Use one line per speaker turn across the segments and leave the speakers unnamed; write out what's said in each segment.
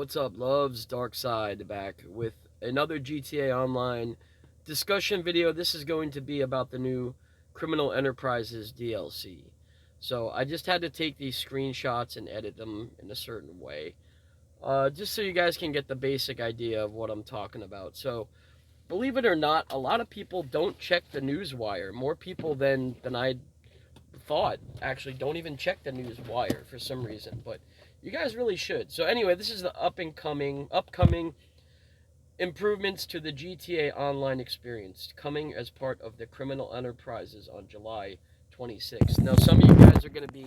What's up, loves? Dark Side back with another GTA Online discussion video. This is going to be about the new Criminal Enterprises DLC. So I just had to take these screenshots and edit them in a certain way, just so you guys can get the basic idea of what I'm talking about. So, believe it or not, a lot of people don't check the news wire. More people than I thought actually don't even check the news wire for some reason, but you guys really should. So anyway, this is the upcoming improvements to the GTA Online experience coming as part of the Criminal Enterprises on July 26th. Now, some of you guys are going to be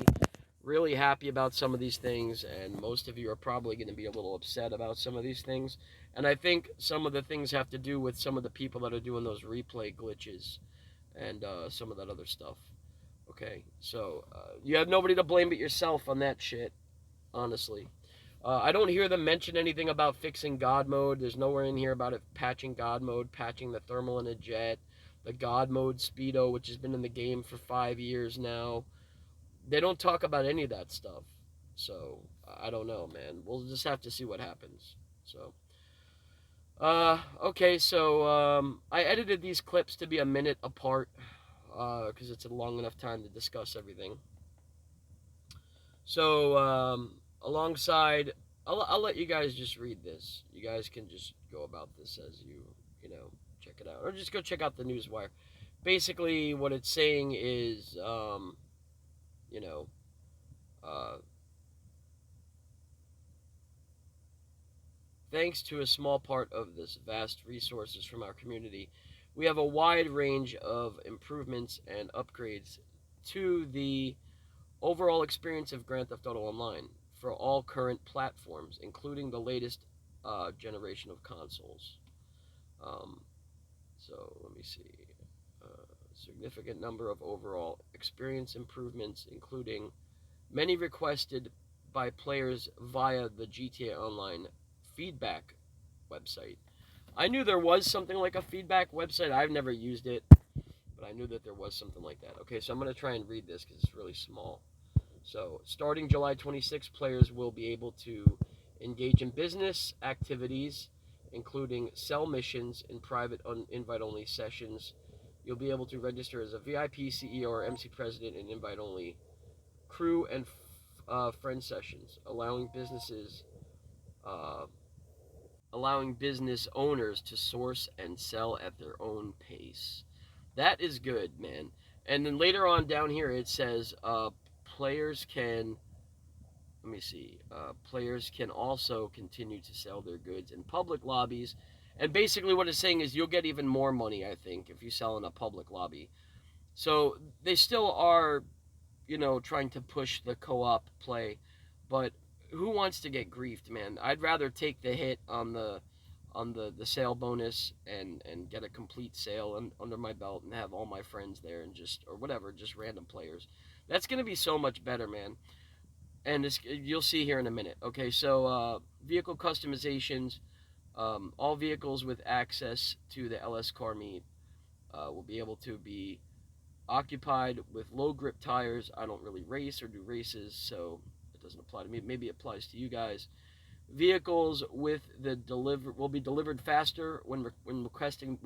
really happy about some of these things, and most of you are probably going to be a little upset about some of these things. And I think some of the things have to do with some of the people that are doing those replay glitches and some of that other stuff. Okay, so you have nobody to blame but yourself on that shit, honestly. I don't hear them mention anything about fixing God mode. There's nowhere in here about it patching God mode, patching the thermal in a jet, the God mode speedo, which has been in the game for 5 years now. They don't talk about any of that stuff. So I don't know, man. We'll just have to see what happens. So, okay, so I edited these clips to be a minute apart because it's a long enough time to discuss everything. So, alongside, I'll let you guys just read this. You guys can just go about this as you know, check it out. Or just go check out the Newswire. Basically, what it's saying is, you know, uh, thanks to a small part of this vast resources from our community, we have a wide range of improvements and upgrades to the overall experience of Grand Theft Auto Online for all current platforms, including the latest generation of consoles. Um, so let me see. Significant number of overall experience improvements, including many requested by players via the GTA Online feedback website. I knew there was something like a feedback website. I've never used it, but I knew that there was something like that. Okay, so I'm going to try and read this because it's really small. So, starting July 26th, players will be able to engage in business activities, including sell missions in private invite-only sessions. You'll be able to register as a VIP, CEO, or MC president in invite-only crew and friend sessions, uh, allowing business owners to source and sell at their own pace. That is good, man. And then later on down here, it says players can let me see. Players can also continue to sell their goods in public lobbies. And basically, what it's saying is you'll get even more money, I think, if you sell in a public lobby. So they still are, trying to push the co op play. But who wants to get griefed, man? I'd rather take the hit on the sale bonus and get a complete sale under my belt and have all my friends there and or whatever, just random players. That's going to be so much better, man, and you'll see here in a minute. Okay, so vehicle customizations. All vehicles with access to the LS car meet will be able to be occupied with low grip tires. I don't really race or do races, so it doesn't apply to me. Maybe it applies to you guys. Vehicles with the will be delivered faster when requesting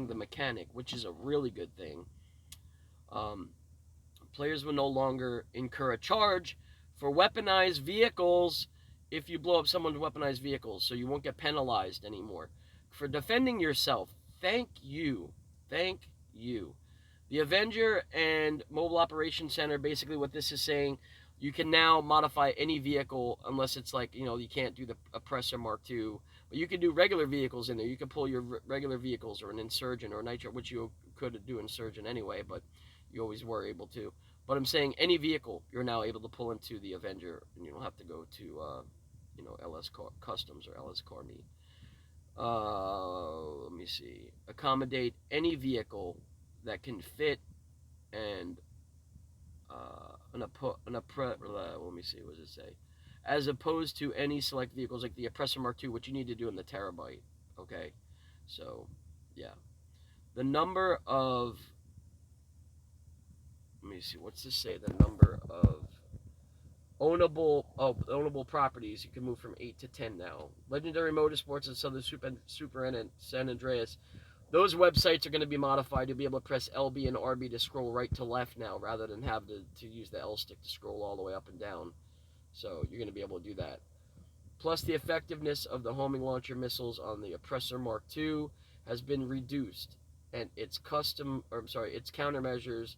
the mechanic, which is a really good thing. Um, Players will no longer incur a charge for weaponized vehicles if you blow up someone's weaponized vehicles, so you won't get penalized anymore for defending yourself. Thank you. Thank you. The Avenger and Mobile Operations Center, basically what this is saying, you can now modify any vehicle unless it's like, you can't do the Oppressor Mark II, but you can do regular vehicles in there. You can pull your regular vehicles or an Insurgent or a Nitro, which you could do Insurgent anyway, but you always were able to. But I'm saying any vehicle you're now able to pull into the Avenger, and you don't have to go to, LS Customs or LS Car Meet. Let me see. Accommodate any vehicle that can fit and let me see, what does it say? As opposed to any select vehicles like the Oppressor Mark II, which you need to do in the Terabyte. Okay, so yeah, the number of let me see, what's this say? The number of ownable properties. You can move from 8 to 10 now. Legendary Motorsports and Southern Super and San Andreas. Those websites are going to be modified. You'll be able to press LB and RB to scroll right to left now, rather than have to use the L stick to scroll all the way up and down. So you're going to be able to do that. Plus, the effectiveness of the homing launcher missiles on the Oppressor Mark II has been reduced, and its countermeasures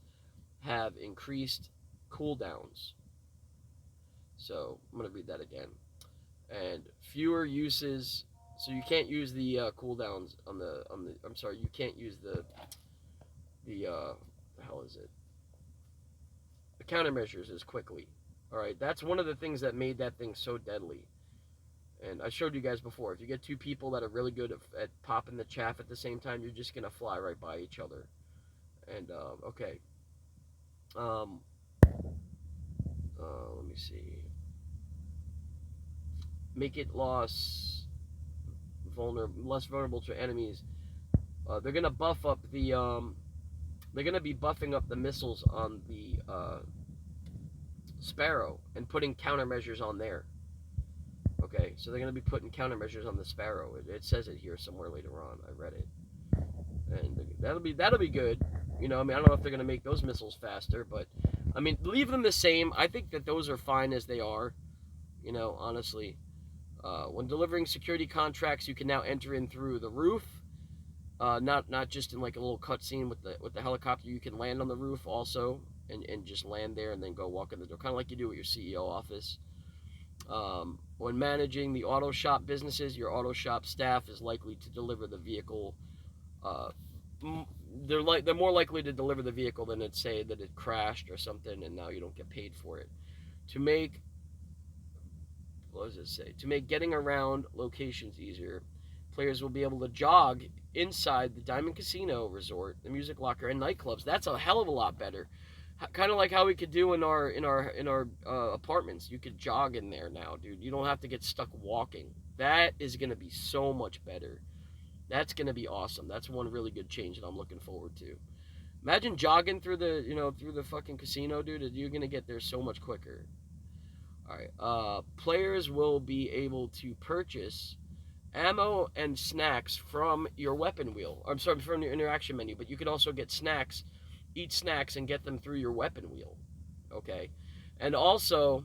have increased cooldowns. So I'm going to read that again. And fewer uses. So you can't use the cooldowns on the. I'm sorry, you can't use the hell is it? The countermeasures as quickly. All right, that's one of the things that made that thing so deadly. And I showed you guys before. If you get two people that are really good at popping the chaff at the same time, you're just gonna fly right by each other. And okay. Um, let me see. Make it less vulnerable to enemies. They're gonna buff up the. They're gonna be buffing up the missiles on the Sparrow and putting countermeasures on there. Okay, so they're gonna be putting countermeasures on the Sparrow. It says it here somewhere later on. I read it, and that'll be good. You know, I mean, I don't know if they're gonna make those missiles faster, but I mean, leave them the same. I think that those are fine as they are. You know, honestly, when delivering security contracts, you can now enter in through the roof. Not just in like a little cutscene with the helicopter. You can land on the roof also, and just land there and then go walk in the door, kind of like you do with your CEO office. When managing the auto shop businesses, your auto shop staff is likely to deliver the vehicle. Uh, they're more likely to deliver the vehicle than it say that it crashed or something, and now you don't get paid for it. To make what does it say? To make getting around locations easier, players will be able to jog inside the Diamond Casino Resort, the Music Locker, and nightclubs. That's a hell of a lot better. Kind of like how we could do in our apartments. You could jog in there now, dude. You don't have to get stuck walking. That is gonna be so much better. That's gonna be awesome. That's one really good change that I'm looking forward to. Imagine jogging through the fucking casino, dude. You're gonna get there so much quicker. All right. Players will be able to purchase ammo and snacks from your weapon wheel. I'm sorry, from your interaction menu, but you can also get snacks, eat snacks, and get them through your weapon wheel. Okay. And also,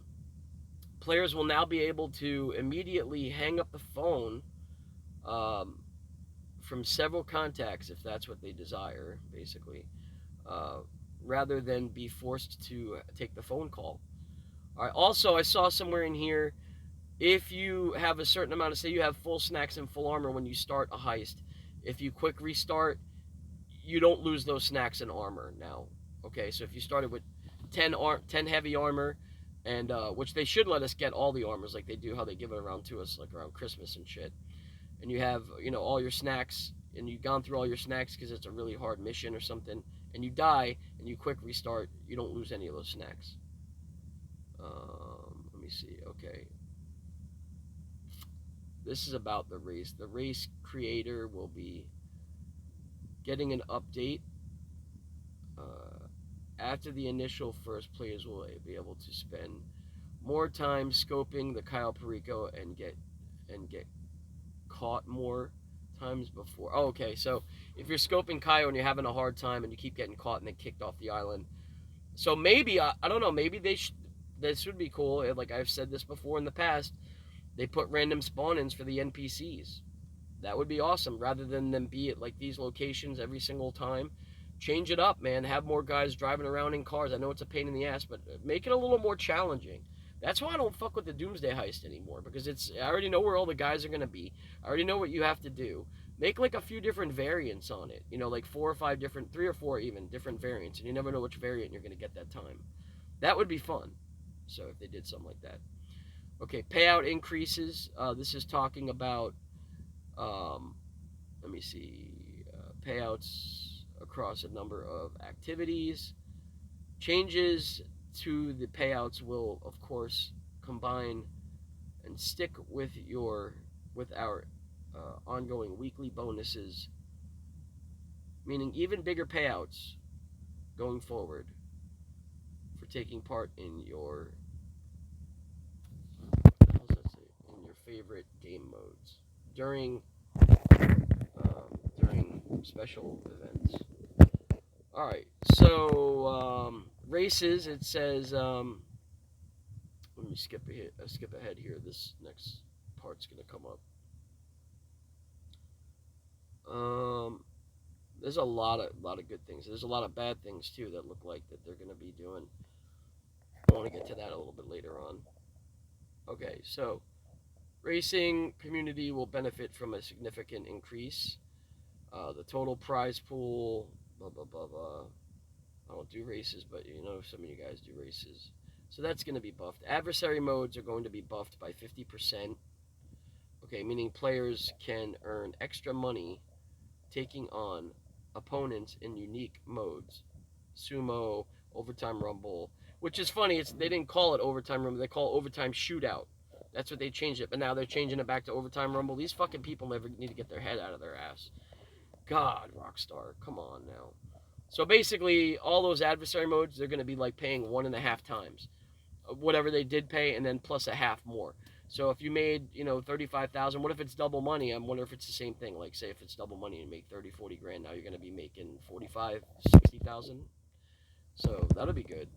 players will now be able to immediately hang up the phone um, from several contacts if that's what they desire, basically, uh, rather than be forced to take the phone call. All right. Also, I saw somewhere in here, if you have a certain amount of, say you have full snacks and full armor when you start a heist, if you quick restart, you don't lose those snacks and armor now. Okay, so if you started with 10 heavy armor, and which they should let us get all the armors like they do, how they give it around to us like around Christmas and shit, and you have all your snacks, and you've gone through all your snacks because it's a really hard mission or something, and you die and you quick restart, you don't lose any of those snacks. Let me see. Okay, this is about the race. The race creator will be getting an update. After the initial first, players will be able to spend more time scoping the Kyle Perico and get caught more times before. Oh, okay. So if you're scoping Kyle and you're having a hard time and you keep getting caught and then kicked off the island, so maybe I don't know. Maybe this would be cool. Like I've said this before in the past, they put random spawn-ins for the NPCs. That would be awesome. Rather than them be at like these locations every single time, change it up, man. Have more guys driving around in cars. I know it's a pain in the ass, but make it a little more challenging. That's why I don't fuck with the Doomsday Heist anymore, because I already know where all the guys are gonna be. I already know what you have to do. Make like a few different variants on it. Like 4 or 5 different, 3 or 4 even different variants, and you never know which variant you're gonna get that time. That would be fun. So if they did something like that. Okay, payout increases. This is talking about, let me see, payouts across a number of activities. Changes to the payouts will, of course, combine and stick with our ongoing weekly bonuses, meaning even bigger payouts going forward for taking part in your during during special events. All right, so races. It says. Let me skip ahead here. This next part's gonna come up. Um, there's a lot of good things. There's a lot of bad things too that look like that they're gonna be doing. I want to get to that a little bit later on. Okay, so racing community will benefit from a significant increase. The total prize pool, blah blah blah blah. I don't do races, but you know some of you guys do races. So that's going to be buffed. Adversary modes are going to be buffed by 50%. Okay, meaning players can earn extra money taking on opponents in unique modes. Sumo, overtime rumble, which is funny. They didn't call it overtime rumble. They call it overtime shootout. That's what they changed it. But now they're changing it back to overtime rumble. These fucking people never need to get their head out of their ass. God, Rockstar, come on now. So basically, all those adversary modes, they're going to be like paying 1.5 times whatever they did pay, and then plus a half more. So if you made 35,000, what if it's double money? I wonder if it's the same thing. Like say if it's double money and make 30, 40 grand, now you're going to be making 45, 60,000. So that'll be good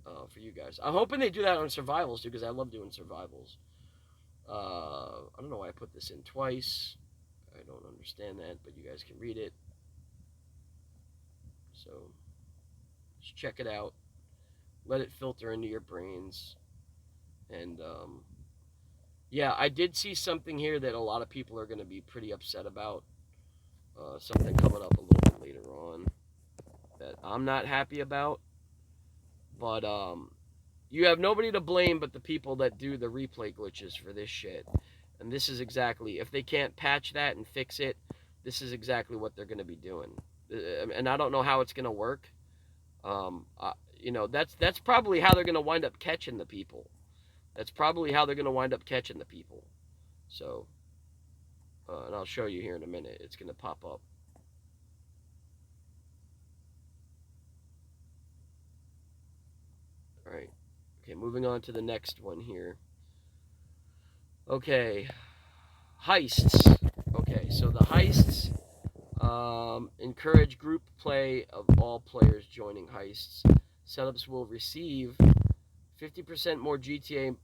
for you guys. I'm hoping they do that on survivals too, because I love doing survivals. I don't know why I put this in twice. I don't understand that, but you guys can read it. So just check it out. Let it filter into your brains. And yeah, I did see something here that a lot of people are going to be pretty upset about. Something coming up a little bit later on that I'm not happy about. But you have nobody to blame but the people that do the replay glitches for this shit. And this is exactly, if they can't patch that and fix it, this is exactly what they're going to be doing. And I don't know how it's going to work. That's probably how they're going to wind up catching the people. That's probably how they're going to wind up catching the people. So, and I'll show you here in a minute. It's going to pop up. All right. Okay, moving on to the next one here. Okay, heists. Okay, so the heists encourage group play of all players joining heists. Setups will receive 50% more GTA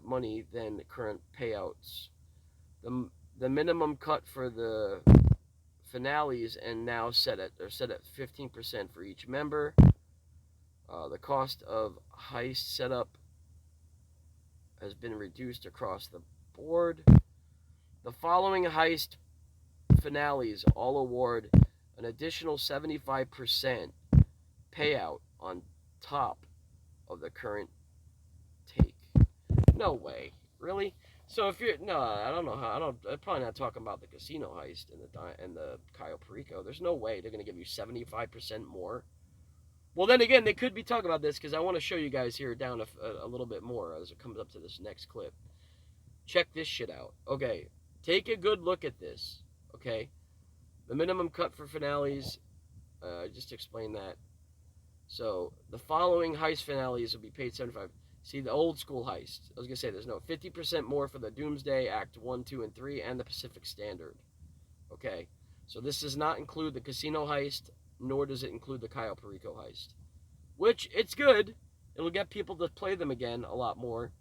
money than the current payouts. The minimum cut for the finales and now set at 15% for each member. The cost of heist setup has been reduced across the board. The following heist finales all award an additional 75% payout on top of the current take. No way. Really? So if you're I don't know how. I'm probably not talking about the casino heist and the Cayo Perico. There's no way they're gonna give you 75% more. Well, then again, they could be talking about this because I want to show you guys here down a little bit more as it comes up to this next clip. Check this shit out. Okay, take a good look at this. Okay, the minimum cut for finales. Just explain that. So the following heist finales will be paid 75. See the old school heist. I was gonna say there's no 50% more for the Doomsday Act 1, 2, and 3, and the Pacific Standard. Okay, so this does not include the casino heist, nor does it include the Cayo Perico heist. Which it's good. It'll get people to play them again a lot more.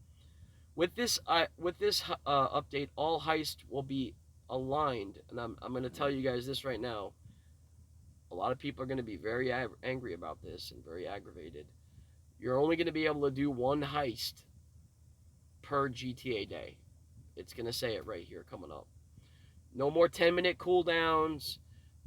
With this update, all heists will be aligned, and I'm going to tell you guys this right now. A lot of people are going to be very angry about this and very aggravated. You're only going to be able to do one heist per GTA day. It's going to say it right here coming up. No more 10-minute cooldowns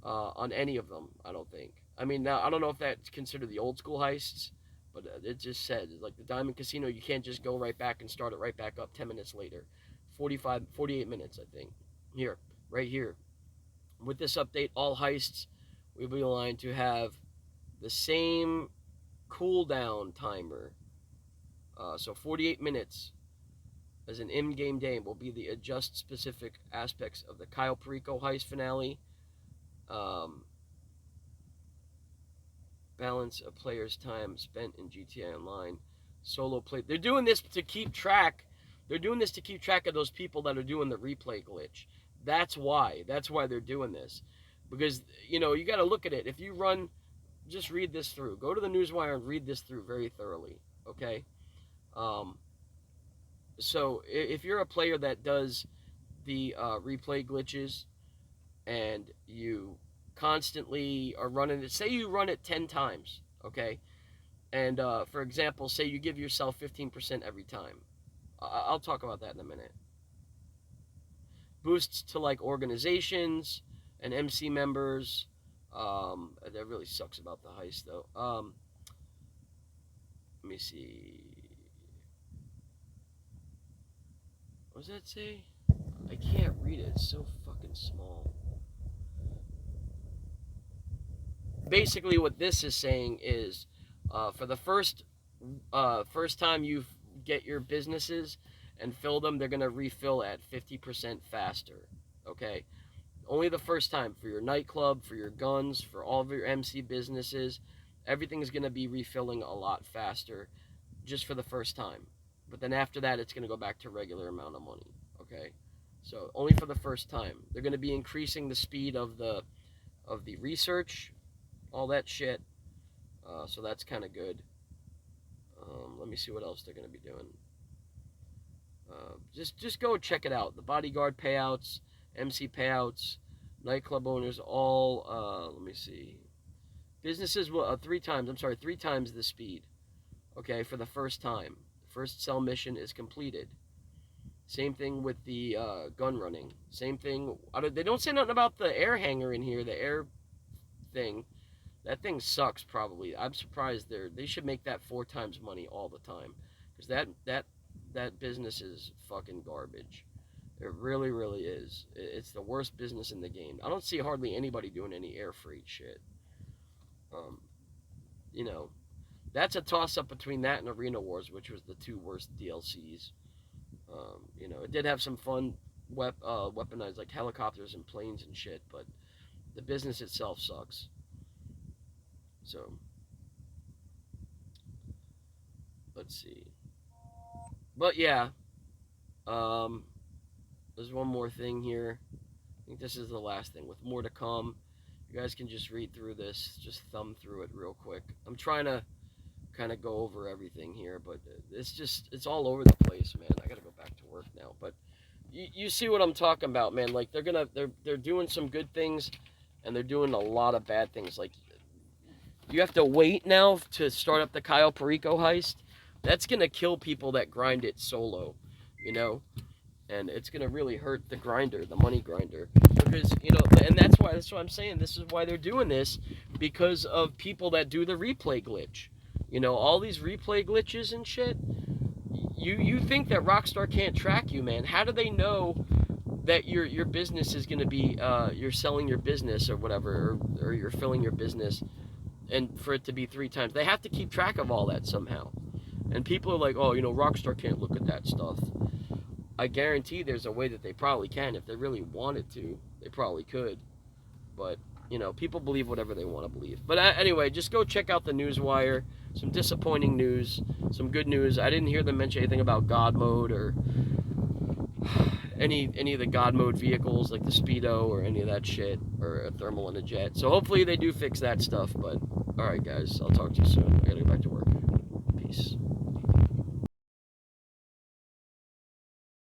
on any of them, I don't think. I mean, now, I don't know if that's considered the old school heists, but it just said, like the Diamond Casino, you can't just go right back and start it right back up 10 minutes later. 48 minutes, I think. Here, right here. With this update, all heists will be aligned to have the same cooldown timer. So 48 minutes as an in-game day will be the adjust specific aspects of the Cayo Perico heist finale. Balance a player's time spent in GTA Online. Solo play. They're doing this to keep track They're doing this to keep track of those people that are doing the replay glitch. That's why. That's why they're doing this. Because, you know, you got to look at it. If you run, just read this through. Go to the Newswire and read this through very thoroughly, okay? So if you're a player that does the replay glitches and you constantly are running it, say you run it 10 times, okay? And for example, say you give yourself 15% every time. I'll talk about that in a minute. Boosts to like organizations and MC members. That really sucks about the heist though. Let me see. What does that say? I can't read it. It's so fucking small. Basically, what this is saying is, for the first time you get your businesses and fill them, they're gonna refill at 50% faster. Okay, only the first time for your nightclub, for your guns, for all of your MC businesses, everything's gonna be refilling a lot faster, just for the first time. But then after that, it's gonna go back to regular amount of money. Okay, so only for the first time. They're gonna be increasing the speed of the research, all that shit. So that's kind of good. Let me see what else they're gonna be doing. Just go check it out. The bodyguard payouts, MC payouts, nightclub owners, all. Let me see. Businesses will three times the speed. Okay, for the first time. First cell mission is completed. Same thing with the gun running. Same thing. They don't say nothing about the air hangar in here. The air thing. That thing sucks. Probably. I'm surprised they should make that 4 times money all the time, because that business is fucking garbage. It really, really is. It's the worst business in the game. I don't see hardly anybody doing any air freight shit. You know, that's a toss-up between that and Arena Wars, which was the 2 worst DLCs. You know, it did have some fun weaponized, like helicopters and planes and shit, but the business itself sucks. So, let's see. But yeah, there's one more thing here. I think this is the last thing, with more to come. You guys can just read through this, just thumb through it real quick. I'm trying to kind of go over everything here, but it's all over the place, man. I gotta go back to work now, but you see what I'm talking about, man. Like they're doing some good things, and they're doing a lot of bad things. Like, you have to wait now to start up the Kyle Perico heist. That's gonna kill people that grind it solo, you know, and it's gonna really hurt the grinder, the money grinder, because, you know, and that's what I'm saying. This is why they're doing this, because of people that do the replay glitch. You know, all these replay glitches and shit. You think that Rockstar can't track you, man? How do they know that your business is gonna be you're selling your business or whatever, or you're filling your business, and for it to be 3 times? They have to keep track of all that somehow. And people are like, oh, you know, Rockstar can't look at that stuff. I guarantee there's a way that they probably can. If they really wanted to, they probably could. But, you know, people believe whatever they want to believe. But anyway, just go check out the Newswire. Some disappointing news, some good news. I didn't hear them mention anything about God mode or any of the God mode vehicles, like the Speedo or any of that shit, or a thermal and a jet. So hopefully they do fix that stuff. But, alright guys, I'll talk to you soon. I gotta go back to work. Peace.